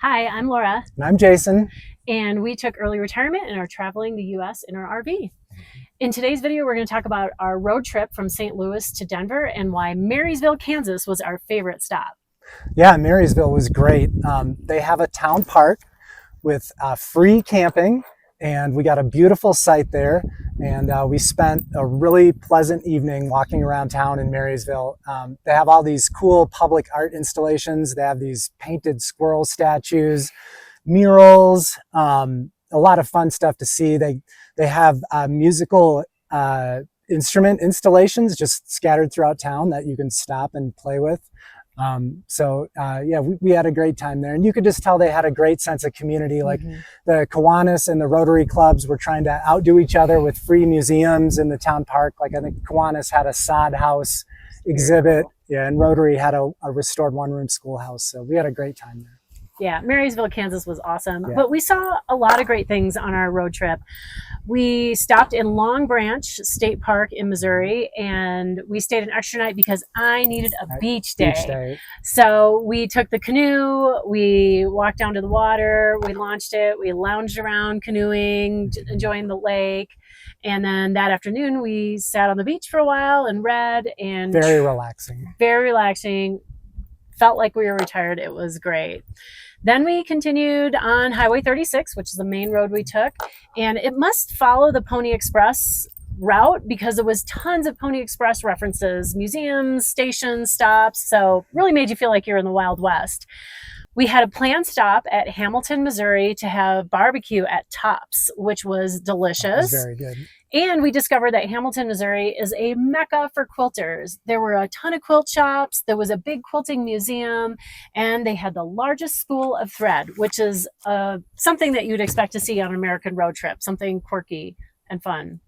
Hi, I'm Laura. And I'm Jason. And we took early retirement and are traveling the U.S. in our RV. In today's video, we're going to talk about our road trip from St. Louis to Denver and why Marysville, Kansas was our favorite stop. Yeah, Marysville was great. They have a town park with free camping, and we got a beautiful site there. And we spent a really pleasant evening walking around town in Marysville. They have all these cool public art installations. They have these painted squirrel statues, murals, a lot of fun stuff to see. They have musical instrument installations just scattered throughout town that you can stop and play with. Yeah, we had a great time there, and you could just tell they had a great sense of community. Like the Kiwanis and the Rotary clubs were trying to outdo each other with free museums in the town park. Like I think Kiwanis had a sod house exhibit, yeah, and Rotary had a restored one-room schoolhouse. So we had a great time there. Yeah, Marysville, Kansas was awesome. Yeah. But we saw a lot of great things on our road trip. We stopped in Long Branch State Park in Missouri, and we stayed an extra night because I needed a beach day. So we took the canoe, we walked down to the water, we launched it, we lounged around canoeing, enjoying the lake. And then that afternoon, we sat on the beach for a while and read. And very relaxing. Very relaxing. Felt like we were retired. It was great. Then we continued on Highway 36, which is the main road we took, and it must follow the Pony Express route because there was tons of Pony Express references, museums, stations, stops, so really made you feel like you're in the Wild West. We had a planned stop at Hamilton, Missouri to have barbecue at Tops, which was delicious. That was very good. And we discovered that Hamilton, Missouri is a mecca for quilters. There were a ton of quilt shops, there was a big quilting museum, and they had the largest spool of thread, which is something that you'd expect to see on an American road trip, something quirky and fun.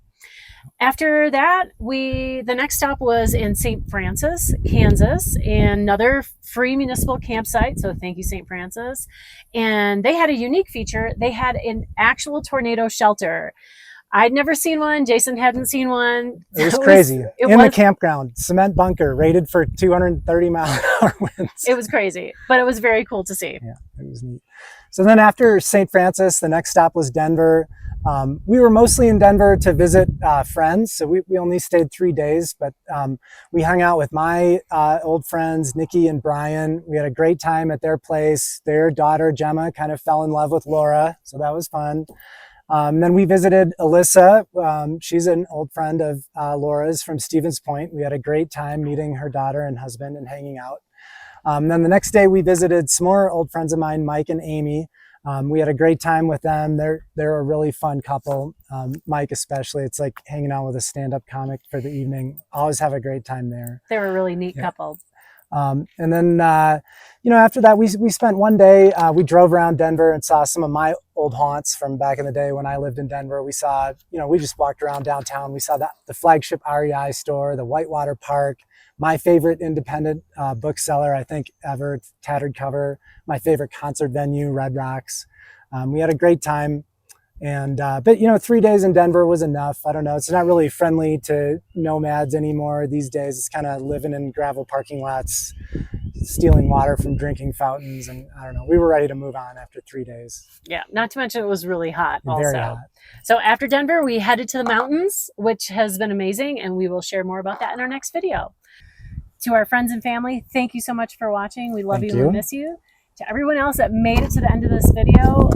After that, the next stop was in St. Francis, Kansas, another free municipal campsite. So thank you, St. Francis. And they had a unique feature. They had an actual tornado shelter. I'd never seen one. Jason hadn't seen one. It was crazy. In the campground, cement bunker, rated for 230-mile-an-hour winds. It was crazy, but it was very cool to see. Yeah, it was neat. So then after St. Francis, the next stop was Denver. We were mostly in Denver to visit friends, so we only stayed 3 days, but we hung out with my old friends, Nikki and Brian. We had a great time at their place. Their daughter, Gemma, kind of fell in love with Laura, so that was fun. Then we visited Alyssa. She's an old friend of Laura's from Stevens Point. We had a great time meeting her daughter and husband and hanging out. Then the next day we visited some more old friends of mine, Mike and Amy. We had a great time with them. They're a really fun couple. Mike especially. It's like hanging out with a stand-up comic for the evening. Always have a great time there. They were a really neat couple. And then, after that, we spent one day, we drove around Denver and saw some of my old haunts from back in the day when I lived in Denver. We saw, we just walked around downtown. We saw the flagship REI store, the Whitewater Park, my favorite independent bookseller, I think, ever, Tattered Cover, my favorite concert venue, Red Rocks. We had a great time. And, but 3 days in Denver was enough. I don't know. It's not really friendly to nomads anymore these days. It's kind of living in gravel parking lots, stealing water from drinking fountains. And I don't know, we were ready to move on after 3 days. Yeah. Not to mention it was really hot also. Very hot. So after Denver, we headed to the mountains, which has been amazing. And we will share more about that in our next video. To our friends and family, thank you so much for watching. We love you and we miss you. To everyone else that made it to the end of this video,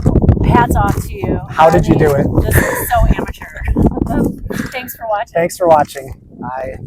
hats off to you. How did you do it? This is so amateur. Thanks for watching. Thanks for watching. Bye.